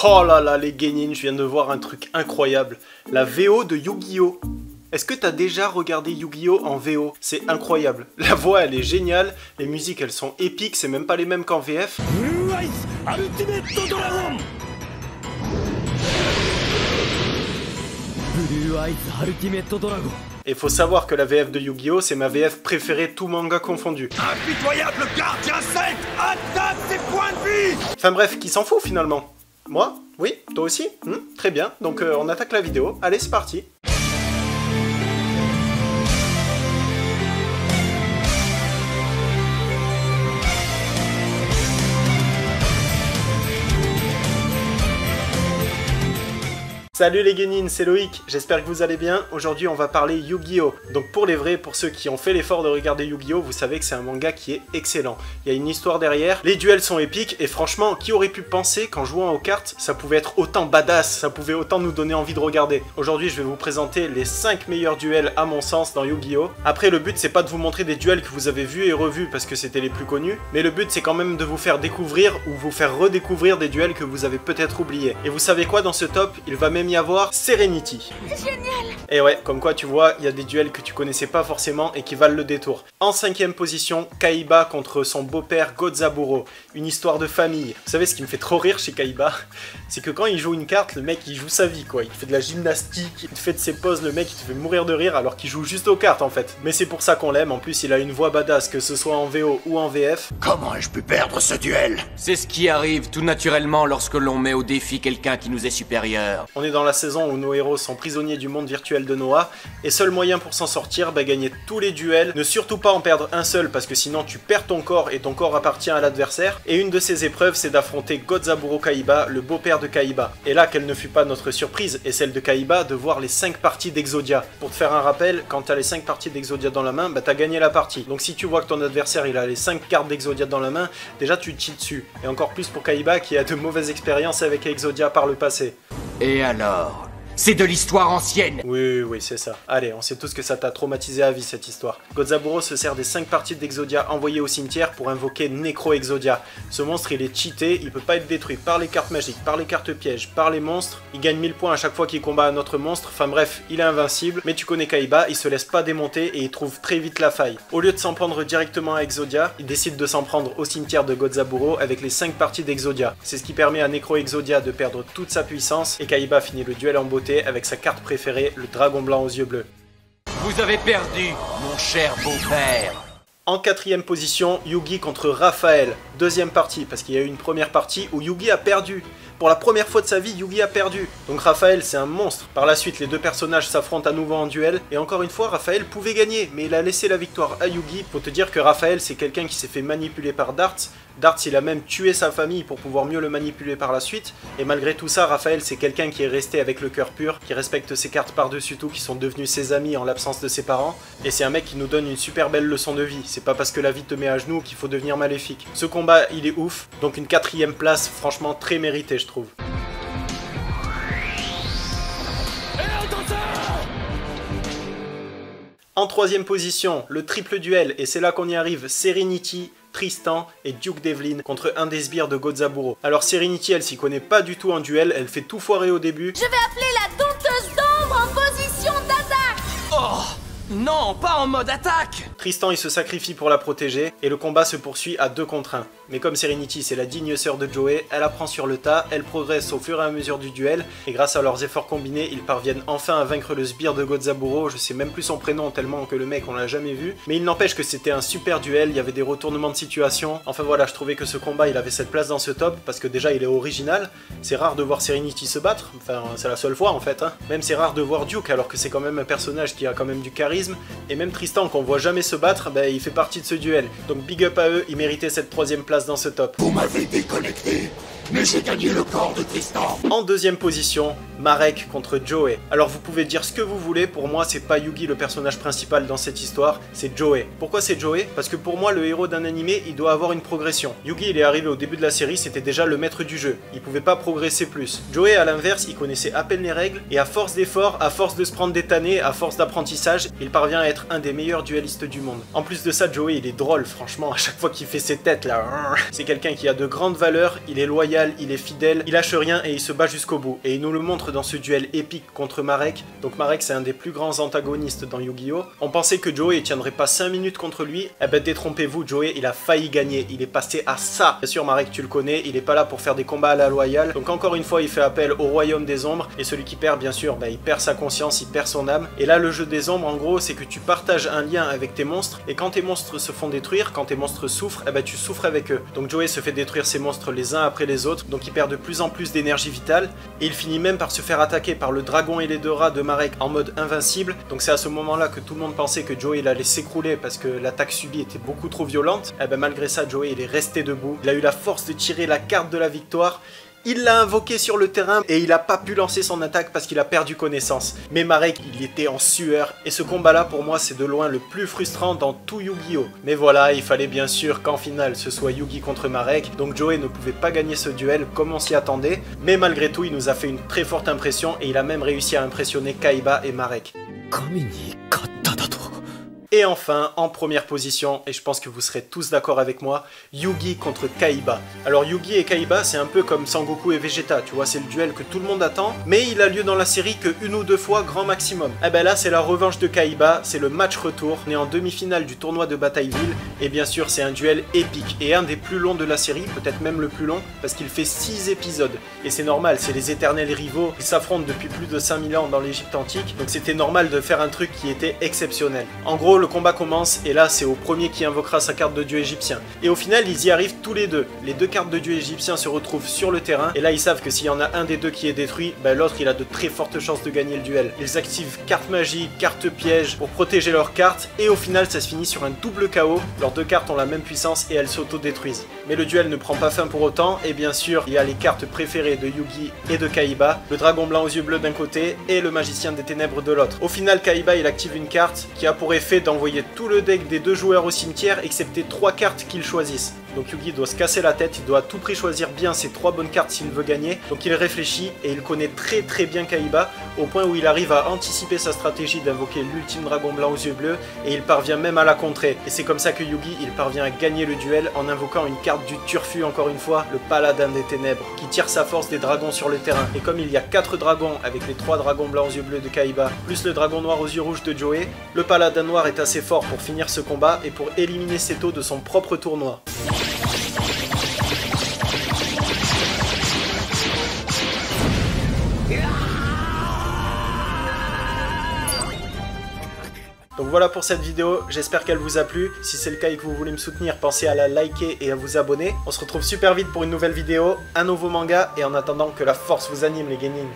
Oh là là les Genin, je viens de voir un truc incroyable. La VO de Yu-Gi-Oh! Est-ce que t'as déjà regardé Yu-Gi-Oh! En VO? C'est incroyable. La voix elle est géniale, les musiques elles sont épiques, c'est même pas les mêmes qu'en VF. Et faut savoir que la VF de Yu-Gi-Oh! C'est ma VF préférée, tout manga confondu. Impitoyable gardien 7, attaque ses points de vie. Enfin bref, qui s'en fout finalement? Moi? Oui? Toi aussi? Très bien, donc on attaque la vidéo. Allez, c'est parti. Salut les Genin, c'est Loïc, j'espère que vous allez bien. Aujourd'hui on va parler Yu-Gi-Oh! Donc pour les vrais, pour ceux qui ont fait l'effort de regarder Yu-Gi-Oh! Vous savez que c'est un manga qui est excellent. Il y a une histoire derrière, les duels sont épiques et franchement, qui aurait pu penser qu'en jouant aux cartes, ça pouvait être autant badass, ça pouvait autant nous donner envie de regarder. Aujourd'hui je vais vous présenter les 5 meilleurs duels à mon sens dans Yu-Gi-Oh! Après le but c'est pas de vous montrer des duels que vous avez vus et revus parce que c'était les plus connus, mais le but c'est quand même de vous faire découvrir ou vous faire redécouvrir des duels que vous avez peut-être oubliés. Et vous savez quoi, dans ce top, il va même y avoir Serenity. C'est génial. Et ouais, comme quoi tu vois, il y a des duels que tu connaissais pas forcément et qui valent le détour. En 5e position, Kaiba contre son beau-père Godzaburo. Une histoire de famille. Vous savez ce qui me fait trop rire chez Kaiba? C'est que quand il joue une carte, le mec il joue sa vie quoi. Il fait de la gymnastique, il fait de ses poses, le mec il te fait mourir de rire alors qu'il joue juste aux cartes en fait. Mais c'est pour ça qu'on l'aime, en plus il a une voix badass que ce soit en VO ou en VF. Comment ai-je pu perdre ce duel? C'est ce qui arrive tout naturellement lorsque l'on met au défi quelqu'un qui nous est supérieur. On est dans la saison où nos héros sont prisonniers du monde virtuel de Noah, et seul moyen pour s'en sortir, gagner tous les duels, ne surtout pas en perdre un seul parce que sinon tu perds ton corps et ton corps appartient à l'adversaire, et une de ces épreuves c'est d'affronter Godzaburo Kaiba, le beau-père de Kaiba. Et là, quelle ne fut pas notre surprise, et celle de Kaiba, de voir les 5 parties d'Exodia. Pour te faire un rappel, quand t'as les 5 parties d'Exodia dans la main, bah t'as gagné la partie. Donc si tu vois que ton adversaire il a les 5 cartes d'Exodia dans la main, déjà tu te chies dessus. Et encore plus pour Kaiba qui a de mauvaises expériences avec Exodia par le passé. Et alors? C'est de l'histoire ancienne. Oui, c'est ça. Allez, on sait tous que ça t'a traumatisé à vie cette histoire. Godzaburo se sert des 5 parties d'Exodia envoyées au cimetière pour invoquer Necro Exodia. Ce monstre il est cheaté, il peut pas être détruit par les cartes magiques, par les cartes pièges, par les monstres. Il gagne 1000 points à chaque fois qu'il combat un autre monstre, enfin bref, il est invincible. Mais tu connais Kaiba, il se laisse pas démonter et il trouve très vite la faille. Au lieu de s'en prendre directement à Exodia, il décide de s'en prendre au cimetière de Godzaburo avec les 5 parties d'Exodia. C'est ce qui permet à Necro Exodia de perdre toute sa puissance et Kaiba finit le duel en beauté avec sa carte préférée, le dragon blanc aux yeux bleus. Vous avez perdu, mon cher beau-père. En 4e position, Yugi contre Raphaël. 2e partie, parce qu'il y a eu une première partie où Yugi a perdu. Pour la première fois de sa vie, Yugi a perdu. Donc Raphaël, c'est un monstre. Par la suite, les deux personnages s'affrontent à nouveau en duel. Et encore une fois, Raphaël pouvait gagner, mais il a laissé la victoire à Yugi. Faut te dire que Raphaël, c'est quelqu'un qui s'est fait manipuler par Dartz. Dartz, il a même tué sa famille pour pouvoir mieux le manipuler par la suite. Et malgré tout ça, Raphaël, c'est quelqu'un qui est resté avec le cœur pur, qui respecte ses cartes par-dessus tout, qui sont devenus ses amis en l'absence de ses parents. Et c'est un mec qui nous donne une super belle leçon de vie. C'est pas parce que la vie te met à genoux qu'il faut devenir maléfique. Ce combat, il est ouf. Donc une 4e place, franchement très méritée, je trouve. En 3e position, le triple duel, et c'est là qu'on y arrive, Serenity, Tristan et Duke Devlin contre un des sbires de Godzaburo. Alors Serenity, elle s'y connaît pas du tout en duel, elle fait tout foirer au début. Je vais appeler la dompteuse d'ombre en position d'attaque. Oh! Non, pas en mode attaque! Tristan il se sacrifie pour la protéger et le combat se poursuit à 2 contre 1. Mais comme Serenity c'est la digne sœur de Joey, elle apprend sur le tas, elle progresse au fur et à mesure du duel et grâce à leurs efforts combinés, ils parviennent enfin à vaincre le sbire de Godzaburo. Je sais même plus son prénom tellement que le mec on l'a jamais vu. Mais il n'empêche que c'était un super duel, il y avait des retournements de situation. Enfin voilà, je trouvais que ce combat il avait cette place dans ce top parce que déjà il est original. C'est rare de voir Serenity se battre, enfin c'est la seule fois en fait. Même c'est rare de voir Duke alors que c'est quand même un personnage qui a quand même du charisme. Et même Tristan qu'on voit jamais se battre, bah, il fait partie de ce duel. Donc big up à eux, ils méritaient cette 3e place dans ce top. Vous m'avez déconnecté, mais j'ai gagné le corps de Tristan. En 2e position, Marek contre Joey. Alors vous pouvez dire ce que vous voulez, pour moi c'est pas Yugi le personnage principal dans cette histoire, c'est Joey. Pourquoi c'est Joey? Parce que pour moi le héros d'un animé il doit avoir une progression. Yugi il est arrivé au début de la série, c'était déjà le maître du jeu, il pouvait pas progresser plus. Joey à l'inverse, il connaissait à peine les règles, et à force d'efforts, à force de se prendre des tannés, à force d'apprentissage, il parvient à être un des meilleurs duellistes du monde. En plus de ça, Joey il est drôle franchement, à chaque fois qu'il fait ses têtes là, c'est quelqu'un qui a de grandes valeurs, il est loyal loyal, il est fidèle, il lâche rien et il se bat jusqu'au bout. Et il nous le montre dans ce duel épique contre Marek. Donc Marek c'est un des plus grands antagonistes dans Yu-Gi-Oh! On pensait que Joey tiendrait pas 5 minutes contre lui. Eh ben détrompez-vous, Joey il a failli gagner, il est passé à ça. Bien sûr Marek tu le connais, il est pas là pour faire des combats à la loyale. Donc encore une fois il fait appel au royaume des ombres. Et celui qui perd bien sûr, il perd sa conscience, il perd son âme. Et là le jeu des ombres en gros c'est que tu partages un lien avec tes monstres. Et quand tes monstres se font détruire, quand tes monstres souffrent, eh ben tu souffres avec eux. Donc Joey se fait détruire ses monstres les uns après les autres. Donc il perd de plus en plus d'énergie vitale. Et il finit même par se faire attaquer par le dragon et les deux rats de Marek en mode invincible. Donc c'est à ce moment là que tout le monde pensait que Joey il allait s'écrouler parce que l'attaque subie était beaucoup trop violente. Et ben malgré ça Joey il est resté debout. Il a eu la force de tirer la carte de la victoire. Il l'a invoqué sur le terrain et il n'a pas pu lancer son attaque parce qu'il a perdu connaissance. Mais Marek, il était en sueur et ce combat-là, pour moi, c'est de loin le plus frustrant dans tout Yu-Gi-Oh! Mais voilà, il fallait bien sûr qu'en finale, ce soit Yugi contre Marek. Donc Joey ne pouvait pas gagner ce duel comme on s'y attendait. Mais malgré tout, il nous a fait une très forte impression et il a même réussi à impressionner Kaiba et Marek. Et enfin, en première position, et je pense que vous serez tous d'accord avec moi, Yugi contre Kaiba. Alors Yugi et Kaiba, c'est un peu comme Sangoku et Vegeta, tu vois, c'est le duel que tout le monde attend, mais il a lieu dans la série que 1 ou 2 fois, grand maximum. Et ben là, c'est la revanche de Kaiba, c'est le match retour, on est en demi-finale du tournoi de Batailleville, et bien sûr, c'est un duel épique, et un des plus longs de la série, peut-être même le plus long, parce qu'il fait 6 épisodes. Et c'est normal, c'est les éternels rivaux, ils s'affrontent depuis plus de 5000 ans dans l'Égypte antique, donc c'était normal de faire un truc qui était exceptionnel. En gros, le combat commence et là c'est au premier qui invoquera sa carte de dieu égyptien. Et au final ils y arrivent tous les deux. Les deux cartes de dieu égyptien se retrouvent sur le terrain et là ils savent que s'il y en a un des deux qui est détruit, l'autre il a de très fortes chances de gagner le duel. Ils activent carte magie, carte piège pour protéger leurs cartes et au final ça se finit sur un double KO. Leurs deux cartes ont la même puissance et elles s'auto-détruisent. Mais le duel ne prend pas fin pour autant et bien sûr il y a les cartes préférées de Yugi et de Kaiba, le dragon blanc aux yeux bleus d'un côté et le magicien des ténèbres de l'autre. Au final Kaiba il active une carte qui a pour effet d'envoyer tout le deck des deux joueurs au cimetière excepté 3 cartes qu'ils choisissent. Donc Yugi doit se casser la tête, il doit à tout prix choisir bien ses 3 bonnes cartes s'il veut gagner. Donc il réfléchit et il connaît très bien Kaiba au point où il arrive à anticiper sa stratégie d'invoquer l'ultime dragon blanc aux yeux bleus et il parvient même à la contrer. Et c'est comme ça que Yugi il parvient à gagner le duel en invoquant une carte du turfu encore une fois, le paladin des ténèbres, qui tire sa force des dragons sur le terrain. Et comme il y a 4 dragons avec les 3 dragons blancs aux yeux bleus de Kaiba, plus le dragon noir aux yeux rouges de Joey, le paladin noir est assez fort pour finir ce combat et pour éliminer Seto de son propre tournoi. Donc voilà pour cette vidéo, j'espère qu'elle vous a plu. Si c'est le cas et que vous voulez me soutenir, pensez à la liker et à vous abonner. On se retrouve super vite pour une nouvelle vidéo, un nouveau manga, et en attendant que la force vous anime les genin.